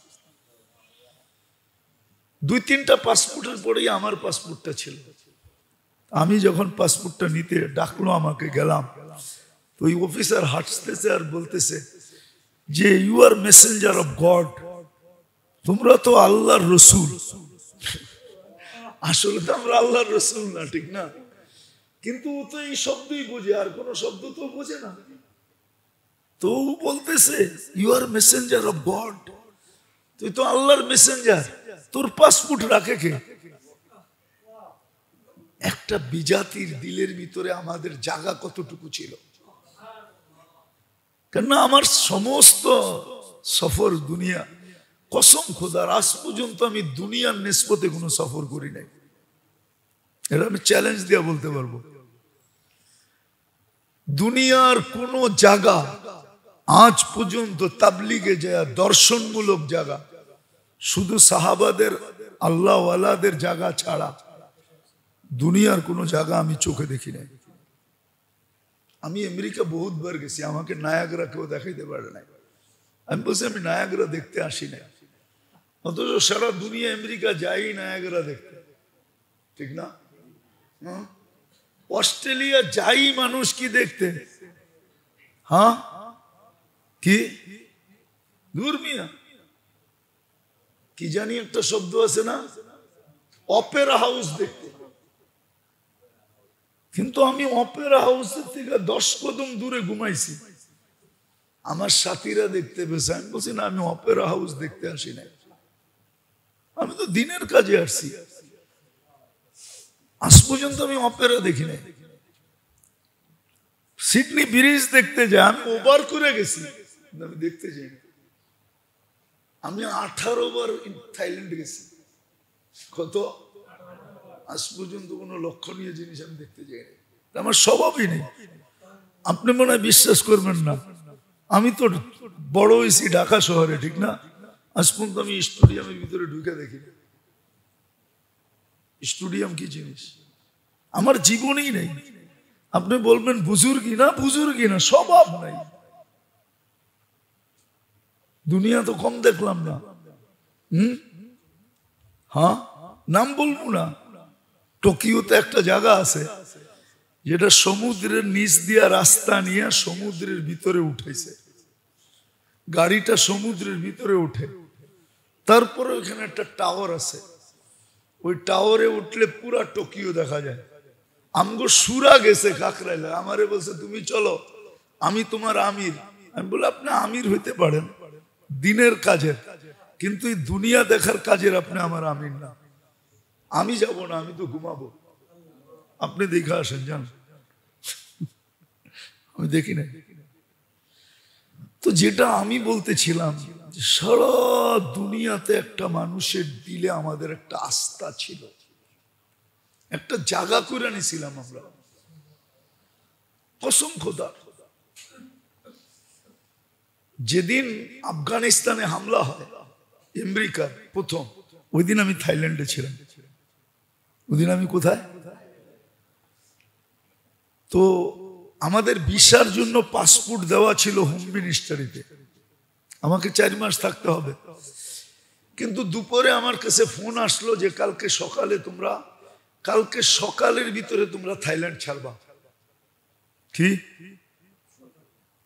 2-3টা পাসপোর্টের পরেই আমার পাসপোর্টটা ছিল। আমি যখন পাসপোর্টটা নিতে ডাকলো আমাকে, গেলাম, তো ওই অফিসার হাসতেছে আর বলতেছে যে you are messenger of God, তোমরা তো আল্লাহর রসুল। আসলে তো আমরা আল্লাহর রসুল না, ঠিক না? কিন্তু ও তো এই শব্দই বোঝে, আর কোন শব্দ তো বোঝে না। তো বলতেছে you are messenger of God, তুই তো আল্লাহর মেসেঞ্জার, তোর পাসপোর্ট রাখে কে? একটা বিজাতির দিলের ভিতরে আমাদের জায়গা কতটুকু ছিল। কেননা আমার সমস্ত সফর দুনিয়া, কসম খোদার, আজ পর্যন্ত আমি দুনিয়ার নিসবতে কোনো সফর করি নাই। এটা আমি চ্যালেঞ্জ দিয়ে বলতে পারবো। দুনিয়ার কোন জায়গা আজ পর্যন্ত তাবলিগে যায়, দর্শনমূলক জায়গা, শুধু সাহাবাদের আল্লাহওয়ালাদের জায়গা ছাড়া দুনিয়ার কোন জায়গা আমি চোখে দেখি নাই। আমি আমেরিকা বহুতবার গেছি, আমাকে নায়াগ্রা কেউ দেখাইতে পারে নাই। আমি বলছি আমি নায়াগ্রা দেখতে আসি না, অথচ সারা দুনিয়া আমেরিকা যাই নায়াগ্রা দেখতে, ঠিক না? অস্ট্রেলিয়া যাই মানুষ কি দেখতে, হ্যাঁ কি দূর মিয়া, কি জানি একটা শব্দ আছে না, অপেরা হাউস দেখতে। কিন্তু আমি অপেরা হাউসের থেকে 10 কদম দূরে ঘুমাইছি, আমার সাথীরা দেখতে পেয়েছে। আমি বলছি না, আমি অপেরা হাউস দেখতে আসি না, আমি তো দিনের কাজে আসছি। আজ পর্যন্ত আমি অপেরা দেখি নাই। সিডনি ব্রিজ দেখতে যাই, আমি ওভার করে গেছি, আমি দেখতে যাই। আমি 18 বার থাইল্যান্ড গেছি। কত? আজ পর্যন্ত কোনো লক্ষণীয় জিনিস আমি দেখতে যাই না, আমার স্বভাবই নেই। আপনি মনে হয় বিশ্বাস করবেন না, আমি তো বড় হয়েছি ঢাকা শহরে, ঠিক না? আজ পর্যন্ত আমি স্টেডিয়ামের ভিতরে ঢুকে দেখি। স্টেডিয়াম কি জিনিস আমার জীবনেই নেই। আপনি বলবেন বুজুর্গি না, বুজুর্গি না, স্বভাব নাই। দুনিয়া তো কম দেখলাম না। হ্যাঁ, নাম বলবো না। টোকিওতে একটা জায়গা আছে যেটা সমুদ্রের নিচ দিয়া রাস্তা নিয়ে সমুদ্রের ভিতরে উঠেছে। গাড়িটা সমুদ্রের ভিতরে ওঠে, তারপরে ওইখানে একটা টাওয়ার আছে, ওই টাওয়ারে উঠলে পুরা টোকিও দেখা যায়। আমগো সুরা গেছে কাকরাইলে, আমারে বলছে তুমি চলো, আমি তোমার আমির। আমি বলি আপনি আমির হইতে পারেন দিনের কাজের, কিন্তু এই দুনিয়া দেখার কাজের আপনি আমার আমির না। আমি যাব না, আমি তো ঘুমাবো, আপনি দেখে আসেন যান। আমি দেখি না। তো যেটা আমি বলতেছিলাম, সারা দুনিয়াতে একটা মানুষের দিলে আমাদের একটা আস্থা ছিল, একটা জায়গা করে নিয়েছিলাম আমরা, কসম খোদার। যেদিন আফগানিস্তানে হামলা হয় আমেরিকার প্রথম, ওই দিন আমি থাইল্যান্ডে ছিলাম। ওই দিন আমি কোথায়? তো আমাদের ভিসার জন্য পাসপোর্ট দেওয়া ছিল হোম মিনিস্ট্রিতে, আমাকে 4 মাস থাকতে হবে। কিন্তু দুপুরে আমার কাছে ফোন আসলো যে কালকে সকালের ভিতরে তোমরা থাইল্যান্ড ছাড়বা। কি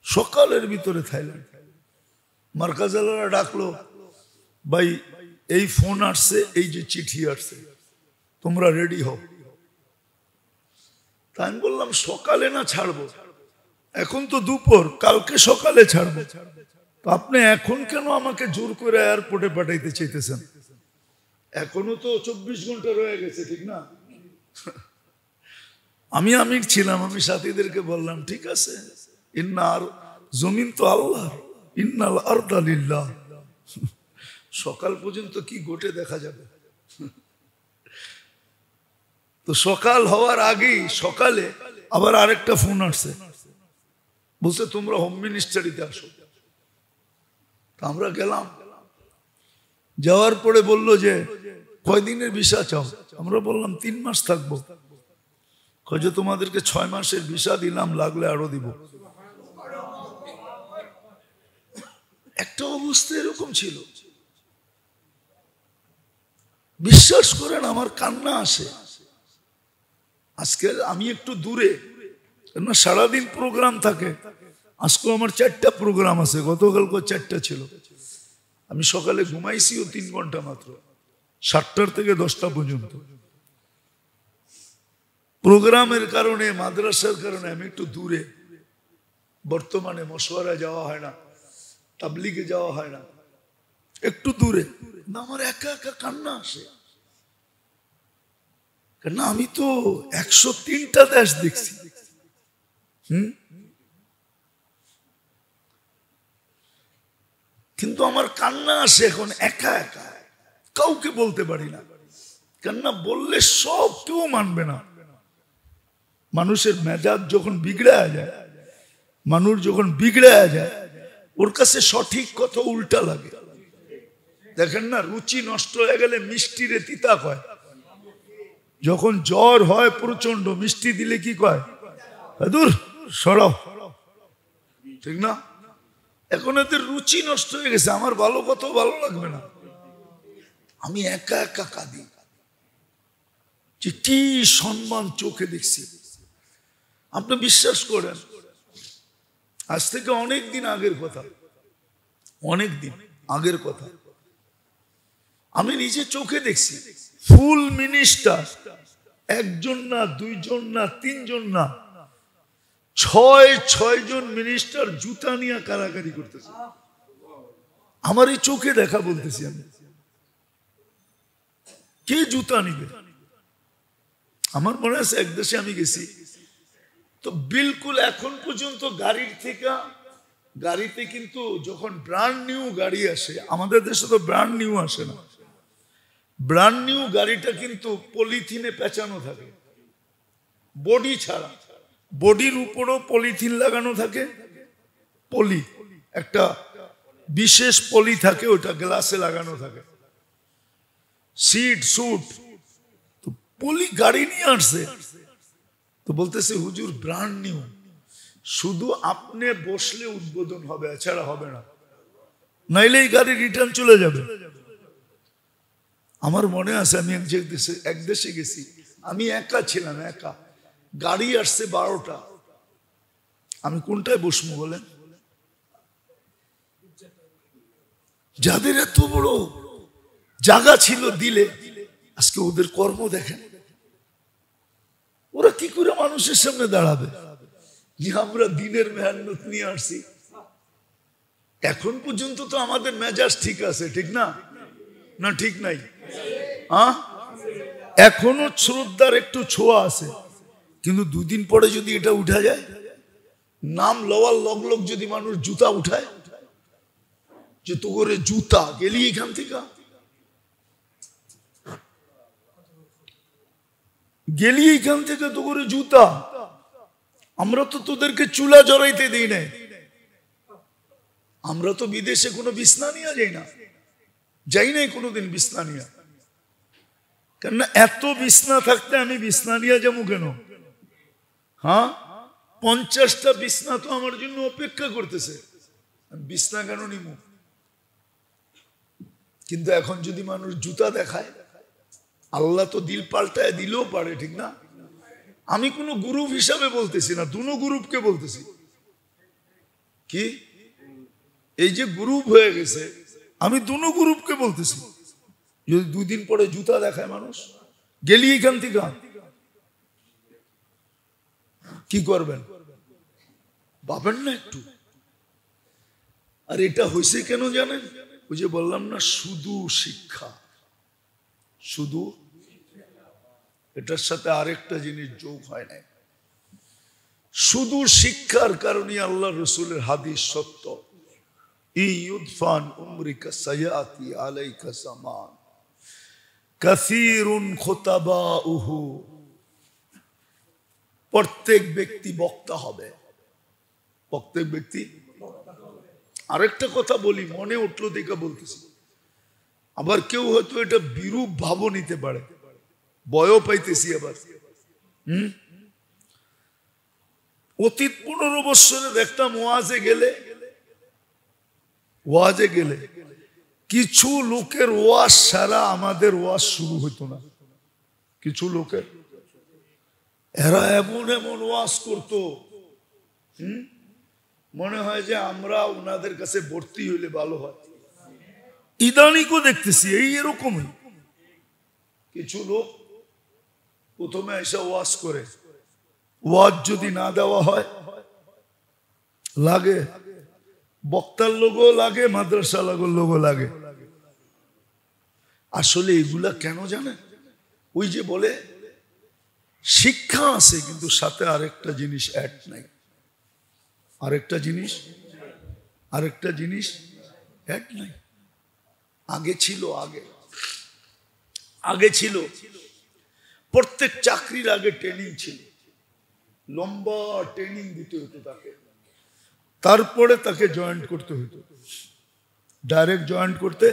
সকালের ভিতরে থাইল্যান্ড? মার্কাজালারা ডাকলো, ভাই এই ফোন আসছে, এই যে চিঠি আসছে, তোমরা রেডি হও। তা আমি বললাম সকালে না ছাড়বো, এখন তো দুপুর, কালকে সকালে ছাড়বো। তো আপনি এখন কেন আমাকে জোর করে এয়ারপোর্টে পাঠাইতে চাইতেছেন? এখনো তো 24 ঘন্টা রয়ে গেছে, ঠিক না? আমি আমির ছিলাম, আমি সাথীদেরকে বললাম ঠিক আছে, ইন্নার জমিন তো আল্লাহ, ইন্নাল আরদা লিল্লাহ, সকাল পর্যন্ত কি ঘটে দেখা যাবে। তো সকাল হওয়ার আগেই সকালে আবার আরেকটা ফোন আসছে, বলছে তোমরা হোম মিনিস্ট্রিতে আসো। আমরা গেলাম, যাওয়ার পরে বলল যে কয়দিনের ভিসা চাও? আমরা বললাম 3 মাস থাকবো। যে তোমাদেরকে 6 মাসের ভিসা দিলাম, লাগলে আরো দিব। একটা অবস্থা এরকম ছিল, বিশ্বাস করেন আমার কান্না আসে। আজকে আমি একটু দূরে, কেন সারাদিন প্রোগ্রাম থাকে। আজকে আমার 4টা প্রোগ্রাম আছে, গতকালকে 4টা ছিল। আমি সকালে ঘুমাইছিও 3 ঘন্টা মাত্র, 7টার থেকে 10টা পর্যন্ত। প্রোগ্রামের কারণে, মাদ্রাসার কারণে আমি একটু দূরে। বর্তমানে মশওয়ারা যাওয়া হয় না, তাবলিগে যাওয়া হয় না, একটু দূরে। আমার একা একা কান্না আসে, কেন আমি তো 103টা দেশ দেখছি। কিন্তু আমার কান্না আসে এখন একা একা, কাউকে বলতে পারি না। কান্না বললে সব কেউ মানবে না। মানুষের মেজাজ যখন বিগড়ে যায়, মানুষ যখন বিগড়ে যায়, ওর কাছে সঠিক কথা উল্টা লাগে। দেখেন না, রুচি নষ্ট হয়ে গেলে মিষ্টিরে তিতা কয়। যখন জ্বর হয় প্রচন্ড, মিষ্টি দিলে কি কয়? দূর সরাও, ঠিক না? এখন এদের রুচি নষ্ট হয়ে গেছে, আমার ভালো কথা ভালো লাগবে না। আমি একা একা কাঁদি, যে কি সম্মান চোখে দেখছি। আপনি বিশ্বাস করেন, আজ থেকে অনেক দিন আগের কথা, অনেক দিন আগের কথা, আমি নিজে চোখে দেখছি ফুল মিনিস্টার, 1 জন না, 2 জন না, 3 জন না, 6 জন মিনিস্টার জুতা নিয়ে কারাকারি করতেছে। আমার এই চোখে দেখা, বলতেছি আমি। কে জুতা নিবে? আমার মনে আছে এক দেশে আমি গেছি, তো বিলকুল এখন পর্যন্ত গাড়িতে কিন্তু যখন ব্র্যান্ড নিউ গাড়ি আসে, আমাদের দেশে তো ব্র্যান্ড নিউ আসে না, ব্র্যান্ড নিউ গাড়িটা কিন্তু পলিথিনে পেঁচানো থাকে, বডি ছাড়া। বডির উপরও পলিথিন লাগানো থাকে, পলি, একটা বিশেষ পলি থাকে, ওটা গ্লাসে লাগানো থাকে, সিট সুট। তো পলি গাড়ি নিয়ে আসছে, তো বলতেছে হুজুর ব্র্যান্ড নিউ, শুধু আপনি বসলে উদ্বোধন হবে, এছাড়া হবে না, নাইলে এই গাড়ি রিটার্ন চলে যাবে। আমার মনে আছে আমি এক দেশে গেছি, আমি একা ছিলাম, একা। গাড়ি আসছে 12টা, আমি কোনটায় বসবো বলেন? যাদের এত বড় জায়গা ছিল দিলে, আজকে ওদের কর্ম দেখেন। ওরা কি করে মানুষের সামনে দাঁড়াবে যে আমরা দিনের মেহনত নিয়ে আসছি? এখন পর্যন্ত তো আমাদের মেজাজ ঠিক আছে, ঠিক না? না ঠিক নাই? এখনো শ্রদ্ধার একটু ছোঁয়া আছে, কিন্তু দুদিন পরে যদি এটা উঠা যায়, নাম লওয়ার লগ লগ যদি মানুষ জুতা উঠায়, যে তো করে জুতা গেলি এখান থেকে, গেলি এখান থেকে তো করে জুতা। আমরা তো তোদেরকে চুলা জড়াইতে দিই না, আমরা তো বিদেশে কোনো বিছনা নিয়ে যাই না, যাই নাই কোনোদিন বিছনা নিয়ে। কেননা এত বিছনা থাকতে আমি বিছনা নিয়ে যাবো কেন? 50টা বিছনা তো আমার জন্য অপেক্ষা করতেছে, বিছনা কেন নিব? কিন্তু এখন যদি মানুষ জুতা দেখায়, আল্লাহ তো দিল পাল্টায় দিলেও পারে, ঠিক না? আমি কোনো গ্রুপ হিসাবে বলতেছি না, দুনো গ্রুপকে বলতেছি। কি এই যে গ্রুপ হয়ে গেছে, আমি দুনো গ্রুপকে বলতেছি। যদি 2 দিন পরে জুতা দেখায় মানুষ, গেলি এখান থেকে, কি করবেন? ভাবেন না একটু? আর এটা হয়েছে কেন জানেন? ওই যে বললাম না, শুধু শিক্ষা, শুধু এটার সাথে আরেকটা জিনিস যোগ হয় না। শুধু শিক্ষার কারণে আল্লাহ রসুলের হাদিস সত্য, ইউদফান উমরিকা সায়াতি আলাইকা সামান কাসীরুন খুতাবাউহু। প্রত্যেক ব্যক্তি বক্তা হবে, প্রত্যেক ব্যক্তি। আরেকটা কথা বলি, মনে উঠলো দেখে বলতেছি, আবার কেউ হয়তো এটা বিরূপ ভাব নিতে পারে, ভয়ও পাইতেছি আবার। অতীত 15 বছরে দেখতাম ওয়াজে গেলে কিছু লোকের ওয়াজ সারা আমাদের ওয়াজ শুরু হইতো না। কিছু লোকের এরা এমন এমন ওয়াজ করতো, মনে হয় যে আমরা ওনাদের কাছে ভর্তি হইলে ভালো হয়। ইদানিকও দেখতেছি এই এরকমই কিছু লোক প্রথমে এসে ওয়াজ করে, ওয়াজ যদি না দেওয়া হয় লাগে বক্তার লোগো লাগে, মাদ্রাসা লোগো লাগে। আসলে এগুলা কেন জানেন? ওই যে বলে শিক্ষা আছে কিন্তু সাথে আরেকটা জিনিস অ্যাড নাই, আরেকটা জিনিস অ্যাড নাই। আগে ছিল প্রত্যেক চাকরির আগে ট্রেনিং ছিল, লম্বা ট্রেনিং দিতে হতো তাকে, তারপরে তাকে জয়েন্ট করতে হতো। ডাইরেক্ট জয়েন্ট করতে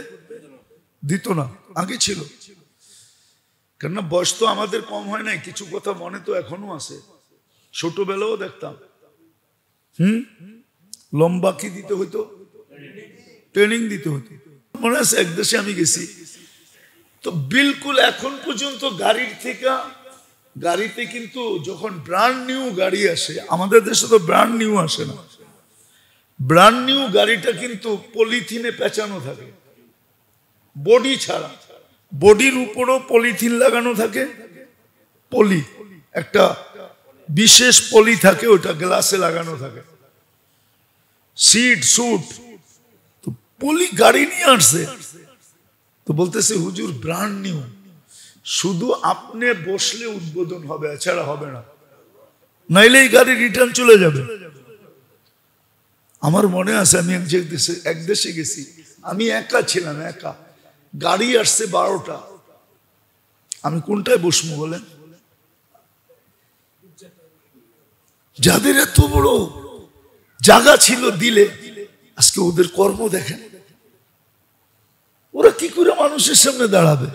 দিত না, আগে ছিল। কেননা বয়স তো আমাদের কম হয় নাই, কিছু কথা মনে তো এখনো আছে, ছোটবেলাও দেখতাম। লম্বা কি দিতে হইতো? ট্রেনিং দিতে হতো। মনে আছে এক দেশে আমি গেছি, তো বিলকুল এখন পর্যন্ত গাড়িতে কিন্তু যখন ব্র্যান্ড নিউ গাড়ি আসে, আমাদের দেশে তো ব্র্যান্ড নিউ আসে না, ব্র্যান্ড নিউ গাড়িটা কিন্তু পলিথিনে পেঁচানো থাকে, বডি ছাড়া। বডির উপরও পলিথিন লাগানো থাকে, পলি একটা বিশেষ পলি থাকে, ওটা গ্লাসে লাগানো থাকে, সিট সুট। তো পলি গাড়ি নিয়ে আসছে, তো বলতেছে হুজুর ব্র্যান্ড নিউ, শুধু আপনি বসলে উদ্বোধন হবে, এছাড়া হবে না, নাইলে এই গাড়ি রিটার্ন চলে যাবে। আমার মনে আছে আমি এক দেশে গেছি, আমি একা ছিলাম, গাড়ি আসছে 12টা, আমি কোনটায় বসবো বলেন? যাদের এত বড় জায়গা ছিল দিলে, আজকে ওদের কর্ম দেখেন। ওরা কি করে মানুষের সামনে দাঁড়াবে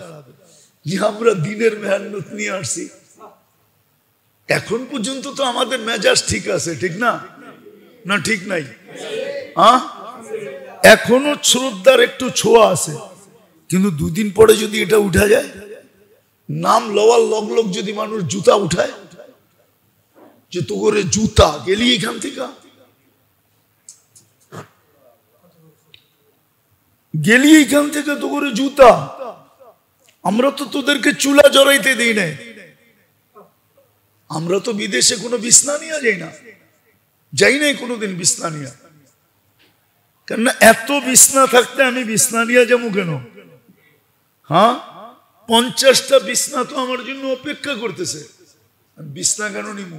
যে আমরা দিনের মেহনত নিয়ে আসছি? এখন পর্যন্ত তো আমাদের মেজাজ ঠিক আছে, ঠিক না? না ঠিক নাই? এখনো শ্রদ্ধার একটু ছোঁয়া আছে, কিন্তু 2 দিন পরে যদি এটা উঠা যায়, নাম লওয়ার লগ লগ যদি মানুষ জুতা উঠায়, যে তো করে জুতা গেলি এখান থেকে, গেলি এখান থেকে তো করে জুতা। আমরা তো তোদেরকে চুলা জড়াইতে দিই না, আমরা তো বিদেশে কোনো বিছনা নিয়ে যাই না, যাই নাই কোনোদিন বিছনা নিয়ে। কেননা এত বিছনা থাকতে আমি বিছনা নিয়ে যাবো কেন? হ্যাঁ, 50টা বিছনা তো আমার জন্য অপেক্ষা করতেছে, বিছনা কেন নিব?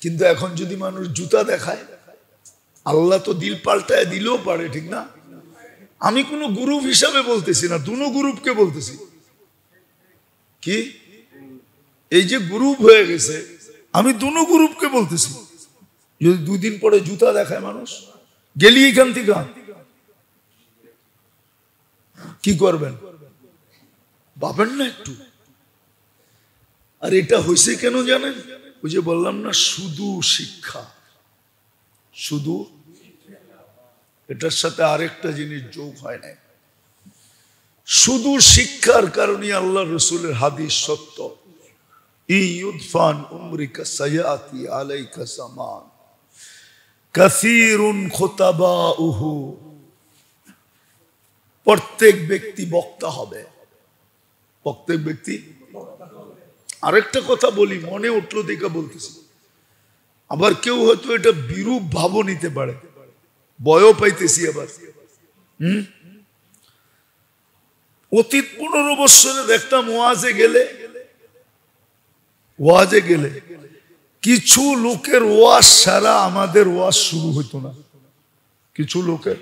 কিন্তু এখন যদি মানুষ জুতা দেখায়, আল্লাহ তো দিল পাল্টায় দিলেও পারে, ঠিক না? আমি কোনো গ্রুপ হিসাবে বলতেছি না, দুনো গ্রুপকে বলতেছি। কি এই যে গ্রুপ হয়ে গেছে, আমি দুনো গ্রুপকে বলতেছি। যদি 2 দিন পরে জুতা দেখায় মানুষ, গেলি এখান থেকে কি করবেন? ভাবেন না একটু? আর এটা হয়েছে কেন জানেন? ওই যে বললাম না, শুধু শিক্ষা, শুধু এটার সাথে আরেকটা জিনিস যোগ হয় না। শুধু শিক্ষার কারণে আল্লাহ রসুলের হাদিস সত্য, ইউদফান উমরিকা সায়াতি আলাইকা সামান কাসীরুন খুতাবাউহু। প্রত্যেক ব্যক্তি বক্তা হবে, প্রত্যেক ব্যক্তি। আরেকটা কথা বলি, মনে উঠলো দেখে বলতেছি, আবার কেউ হয়তো এটা বিরূপ ভাব নিতে পারে, ভয়ও পাইতেছি আবার। অতীত 15 বছরে দেখতাম ওয়াজে গেলে কিছু লোকের ওয়াজ সারা আমাদের ওয়াজ শুরু হইতো না। কিছু লোকের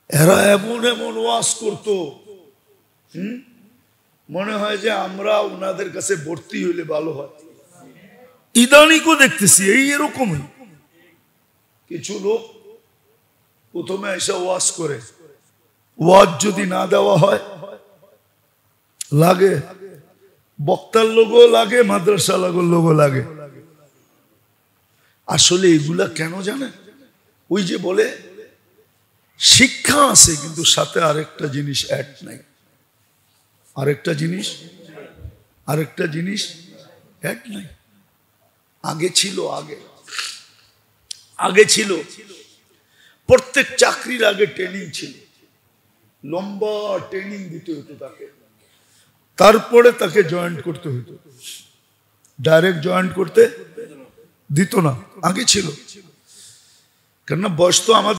এরা এমন এমন ওয়াজ করতো, মনে হয় যে আমরা ওনাদের কাছে ভর্তি হইলে ভালো হয়। ইদানিকও দেখতেছি এই এরকমই কিছু লোক প্রথমে এসে ওয়াজ করে, ওয়াজ যদি না দেওয়া হয় লাগে বক্তার লোগো লাগে, মাদ্রাসা লোগো লাগে। আসলে এগুলা কেন জানেন? ওই যে বলে শিক্ষা আছে কিন্তু সাথে আরেকটা জিনিস অ্যাড নাই, আরেকটা জিনিস অ্যাড নাই। আগে ছিল প্রত্যেক চাকরির আগে ট্রেনিং ছিল, লম্বা ট্রেনিং দিতে হতো তাকে, তারপরে তাকে জয়েন্ট করতে হতো। ডাইরেক্ট জয়েন্ট করতে দিত না, আগে ছিল। কেননা বয়স তো আমাদের